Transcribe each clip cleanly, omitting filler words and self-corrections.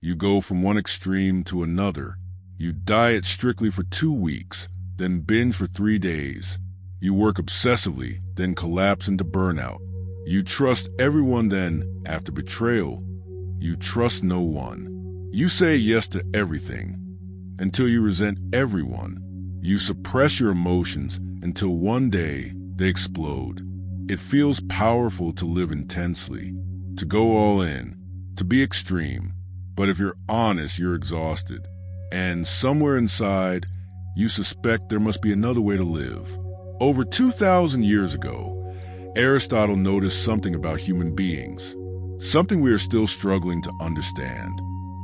You go from one extreme to another. You diet strictly for 2 weeks, then binge for 3 days. You work obsessively, then collapse into burnout. You trust everyone, then, after betrayal, you trust no one. You say yes to everything, until you resent everyone. You suppress your emotions until one day they explode. It feels powerful to live intensely, to go all in, to be extreme. But if you're honest, you're exhausted. And somewhere inside, you suspect there must be another way to live. Over 2,000 years ago, Aristotle noticed something about human beings, something we are still struggling to understand.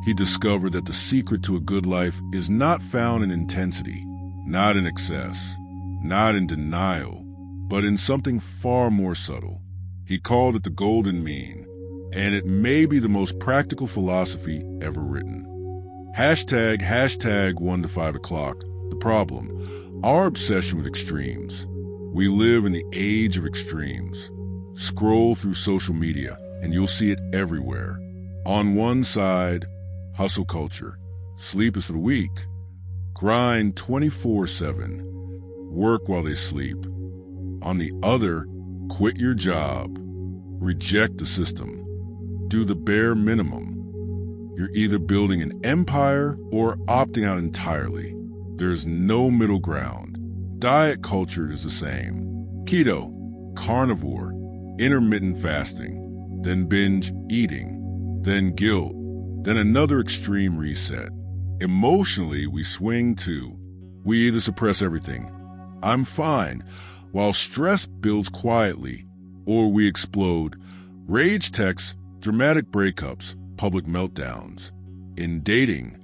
He discovered that the secret to a good life is not found in intensity, not in excess, not in denial, but in something far more subtle. He called it the golden mean, and it may be the most practical philosophy ever written. Hashtag 1 to 5 o'clock. The problem, our obsession with extremes. We live in the age of extremes. Scroll through social media, and you'll see it everywhere. On one side, hustle culture. Sleep is for the weak. Grind 24/7. Work while they sleep. On the other, quit your job. Reject the system. Do the bare minimum. You're either building an empire or opting out entirely. There's no middle ground. Diet culture is the same. Keto, carnivore, intermittent fasting, then binge eating, then guilt, then another extreme reset. Emotionally, we swing too. We either suppress everything, I'm fine, while stress builds quietly, or we explode. Rage texts, dramatic breakups, public meltdowns. In dating,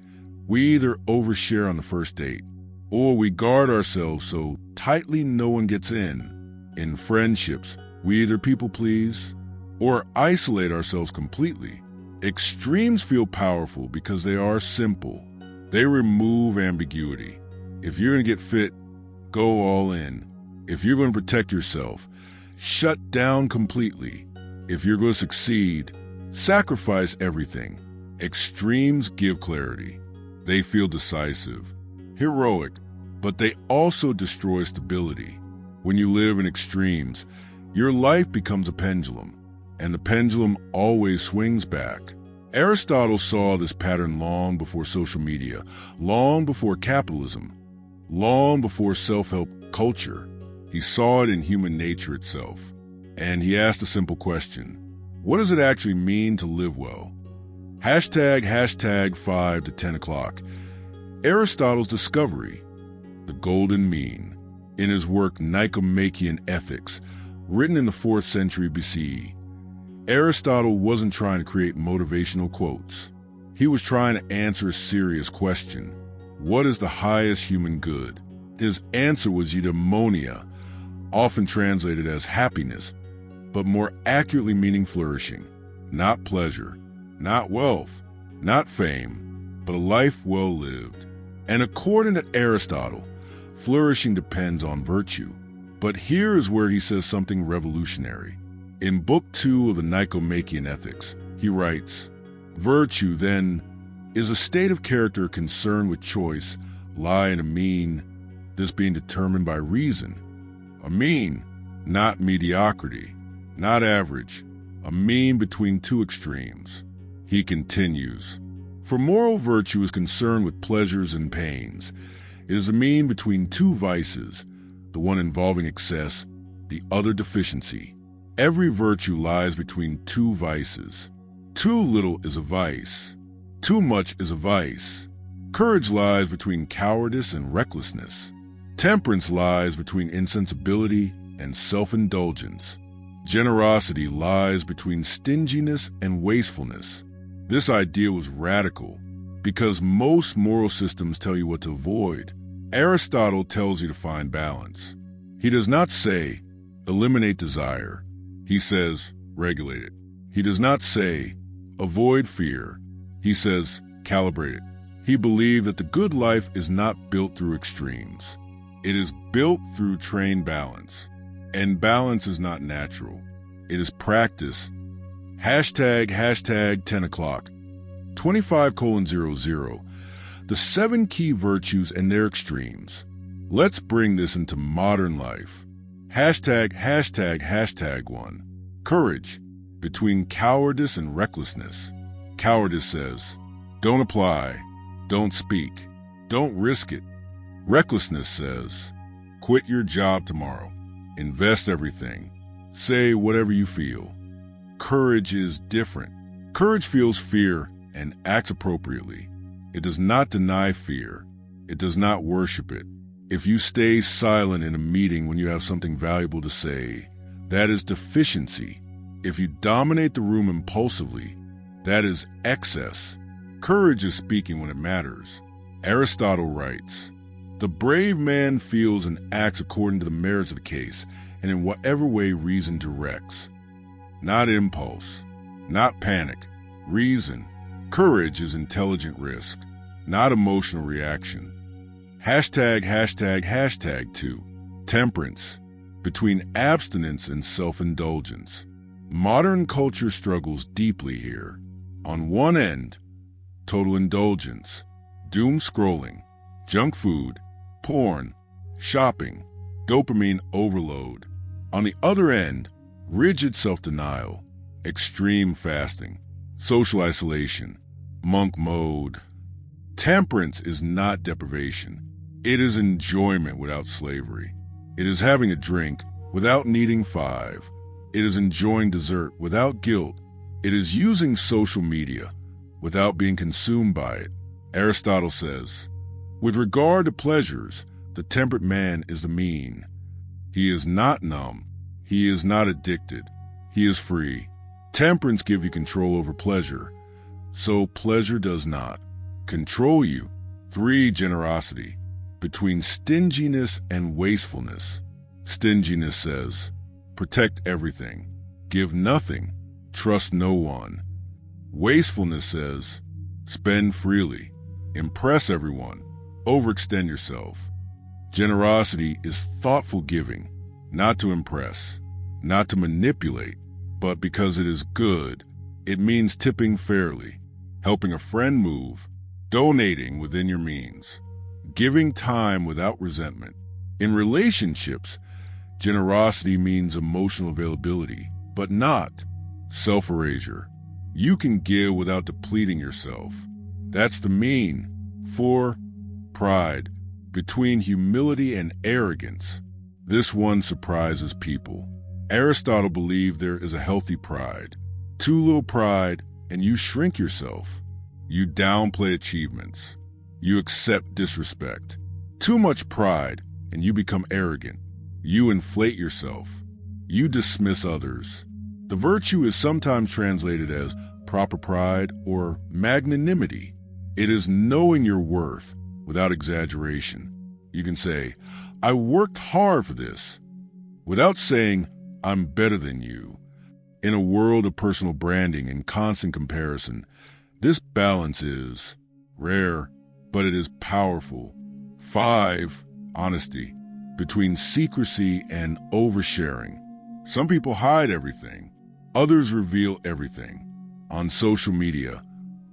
we either overshare on the first date, or we guard ourselves so tightly no one gets in. In friendships, we either people please or isolate ourselves completely. Extremes feel powerful because they are simple. They remove ambiguity. If you're going to get fit, go all in. If you're going to protect yourself, shut down completely. If you're going to succeed, sacrifice everything. Extremes give clarity. They feel decisive, heroic, but they also destroy stability. When you live in extremes, your life becomes a pendulum, and the pendulum always swings back. Aristotle saw this pattern long before social media, long before capitalism, long before self-help culture. He saw it in human nature itself, and he asked a simple question. What does it actually mean to live well? Hashtag 5 to 10 o'clock. Aristotle's discovery, the golden mean, in his work Nicomachean Ethics, written in the 4th century BCE. Aristotle wasn't trying to create motivational quotes. He was trying to answer a serious question. What is the highest human good? His answer was eudaimonia, often translated as happiness, but more accurately meaning flourishing, not pleasure, not wealth, not fame, but a life well lived. And according to Aristotle, flourishing depends on virtue. But here is where he says something revolutionary. In Book 2 of the Nicomachean Ethics, he writes, virtue, then, is a state of character concerned with choice, lie in a mean, this being determined by reason. A mean, not mediocrity, not average, a mean between two extremes. He continues, for moral virtue is concerned with pleasures and pains. It is a mean between two vices, the one involving excess, the other deficiency. Every virtue lies between two vices. Too little is a vice. Too much is a vice. Courage lies between cowardice and recklessness. Temperance lies between insensibility and self-indulgence. Generosity lies between stinginess and wastefulness. This idea was radical because most moral systems tell you what to avoid. Aristotle tells you to find balance. He does not say, eliminate desire. He says, regulate it. He does not say, avoid fear. He says, calibrate it. He believed that the good life is not built through extremes. It is built through trained balance. And balance is not natural. It is practice. Hashtag 10 o'clock. 25:00, the 7 key virtues and their extremes. Let's bring this into modern life. #1. Courage, between cowardice and recklessness. Cowardice says, don't apply, don't speak, don't risk it. Recklessness says, quit your job tomorrow, invest everything, say whatever you feel. Courage is different. Courage feels fear and acts appropriately. It does not deny fear. It does not worship it. If you stay silent in a meeting when you have something valuable to say, that is deficiency. If you dominate the room impulsively, that is excess. Courage is speaking when it matters. Aristotle writes, the brave man feels and acts according to the merits of the case and in whatever way reason directs. Not impulse, not panic, reason. Courage is intelligent risk, not emotional reaction. #2. Temperance, between abstinence and self-indulgence. Modern culture struggles deeply here. On one end, total indulgence, doom scrolling, junk food, porn, shopping, dopamine overload. On the other end, rigid self-denial, extreme fasting, social isolation, monk mode. Temperance is not deprivation. It is enjoyment without slavery. It is having a drink without needing 5. It is enjoying dessert without guilt. It is using social media without being consumed by it. Aristotle says, with regard to pleasures, the temperate man is the mean. He is not numb. He is not addicted. He is free. Temperance gives you control over pleasure, so pleasure does not control you. 3. Generosity, between stinginess and wastefulness. Stinginess says, protect everything, give nothing, trust no one. Wastefulness says, spend freely, impress everyone, overextend yourself. Generosity is thoughtful giving, not to impress, not to manipulate, but because it is good. It means tipping fairly, helping a friend move, donating within your means, giving time without resentment. In relationships, generosity means emotional availability, but not self-erasure. You can give without depleting yourself. That's the mean. 4. Pride, between humility and arrogance. This one surprises people. Aristotle believed there is a healthy pride. Too little pride, and you shrink yourself. You downplay achievements. You accept disrespect. Too much pride, and you become arrogant. You inflate yourself. You dismiss others. The virtue is sometimes translated as proper pride or magnanimity. It is knowing your worth without exaggeration. You can say, I worked hard for this, without saying, I'm better than you. In a world of personal branding and constant comparison, this balance is rare, but it is powerful. 5. Honesty, between secrecy and oversharing. Some people hide everything. Others reveal everything. On social media,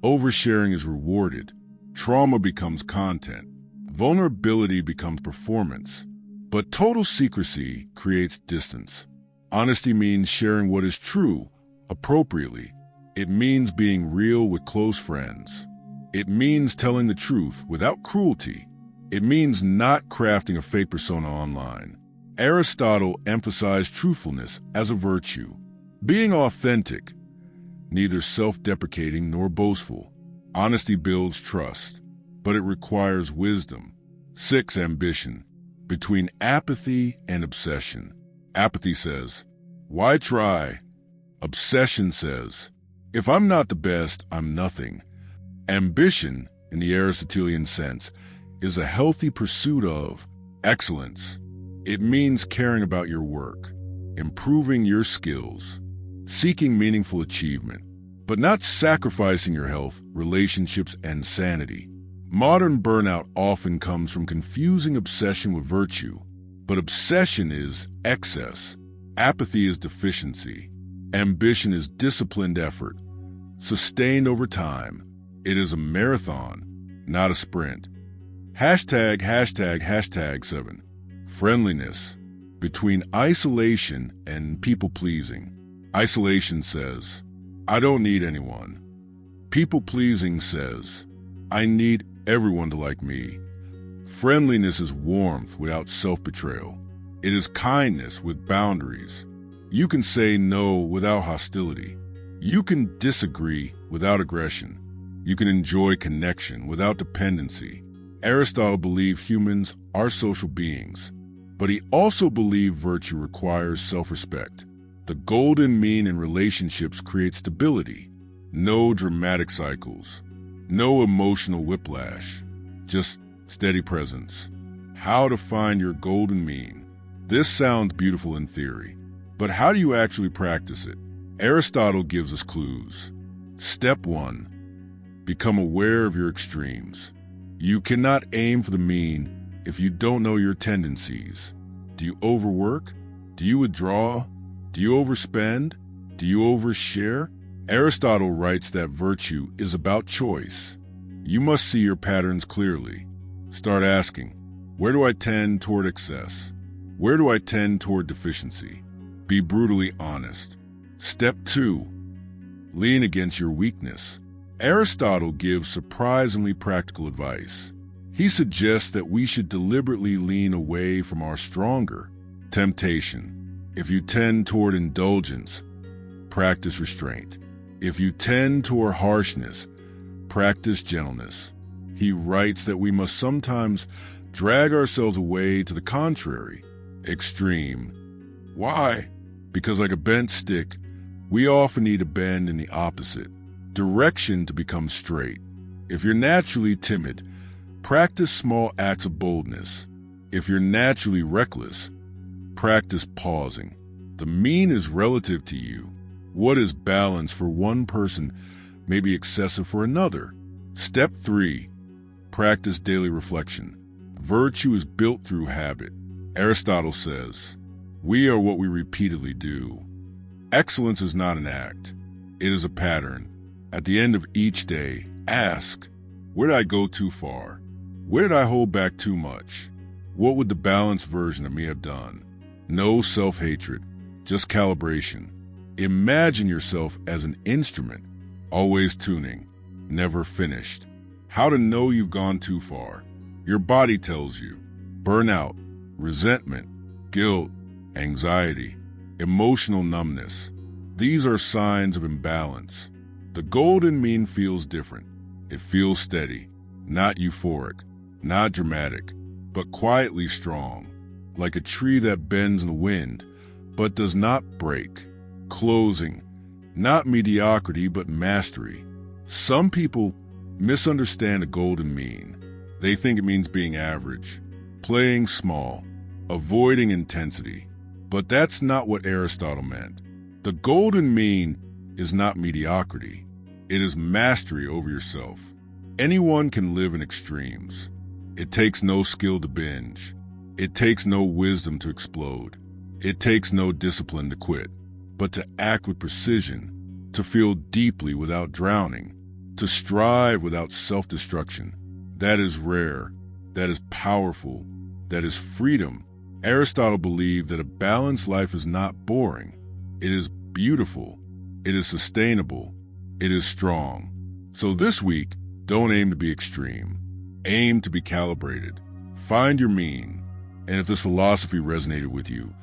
oversharing is rewarded. Trauma becomes content. Vulnerability becomes performance. But total secrecy creates distance. Honesty means sharing what is true, appropriately. It means being real with close friends. It means telling the truth without cruelty. It means not crafting a fake persona online. Aristotle emphasized truthfulness as a virtue. Being authentic, neither self-deprecating nor boastful. Honesty builds trust, but it requires wisdom. 6. Ambition, between apathy and obsession. Apathy says, why try? Obsession says, if I'm not the best, I'm nothing. Ambition, in the Aristotelian sense, is a healthy pursuit of excellence. It means caring about your work, improving your skills, seeking meaningful achievement, but not sacrificing your health, relationships, and sanity. Modern burnout often comes from confusing obsession with virtue, but obsession is excess. Apathy is deficiency. Ambition is disciplined effort, sustained over time. It is a marathon, not a sprint. #7. Friendliness. Between isolation and people-pleasing. Isolation says, I don't need anyone. People-pleasing says, I need everyone to like me. Friendliness is warmth without self-betrayal. It is kindness with boundaries. You can say no without hostility. You can disagree without aggression. You can enjoy connection without dependency. Aristotle believed humans are social beings, but he also believed virtue requires self-respect. The golden mean in relationships creates stability. No dramatic cycles. No emotional whiplash. Just steady presence. How to find your golden mean. This sounds beautiful in theory, but how do you actually practice it? Aristotle gives us clues. Step 1. Become aware of your extremes. You cannot aim for the mean if you don't know your tendencies. Do you overwork? Do you withdraw? Do you overspend? Do you overshare? Aristotle writes that virtue is about choice. You must see your patterns clearly. Start asking, where do I tend toward excess? Where do I tend toward deficiency? Be brutally honest. Step 2. Lean against your weakness. Aristotle gives surprisingly practical advice. He suggests that we should deliberately lean away from our stronger temptation. If you tend toward indulgence, practice restraint. If you tend toward harshness, practice gentleness. He writes that we must sometimes drag ourselves away to the contrary, extreme. Why? Because like a bent stick, we often need a bend in the opposite direction to become straight. If you're naturally timid, practice small acts of boldness. If you're naturally reckless, practice pausing. The mean is relative to you. What is balance for one person may be excessive for another. Step 3. Practice daily reflection. Virtue is built through habit. Aristotle says, we are what we repeatedly do. Excellence is not an act. It is a pattern. At the end of each day, ask, where did I go too far? Where did I hold back too much? What would the balanced version of me have done? No self-hatred, just calibration. Imagine yourself as an instrument, always tuning, never finished. How to know you've gone too far? Your body tells you. Burnout, resentment, guilt, anxiety, emotional numbness. These are signs of imbalance. The golden mean feels different. It feels steady, not euphoric, not dramatic, but quietly strong, like a tree that bends in the wind, but does not break. Closing, not mediocrity, but mastery. Some people misunderstand a golden mean. They think it means being average, playing small, avoiding intensity. But that's not what Aristotle meant. The golden mean is not mediocrity. It is mastery over yourself. Anyone can live in extremes. It takes no skill to binge. It takes no wisdom to explode. It takes no discipline to quit, but to act with precision, to feel deeply without drowning, to strive without self-destruction. That is rare. That is powerful. That is freedom. Aristotle believed that a balanced life is not boring. It is beautiful. It is sustainable. It is strong. So this week, don't aim to be extreme. Aim to be calibrated. Find your mean. And if this philosophy resonated with you,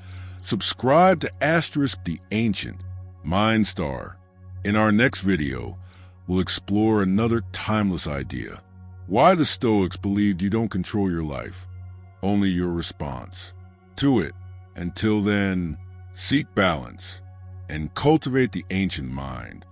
subscribe to the Ancient Mind Star. In our next video, we'll explore another timeless idea. Why the Stoics believed you don't control your life, only your response to it. Until then, seek balance and cultivate the ancient mind.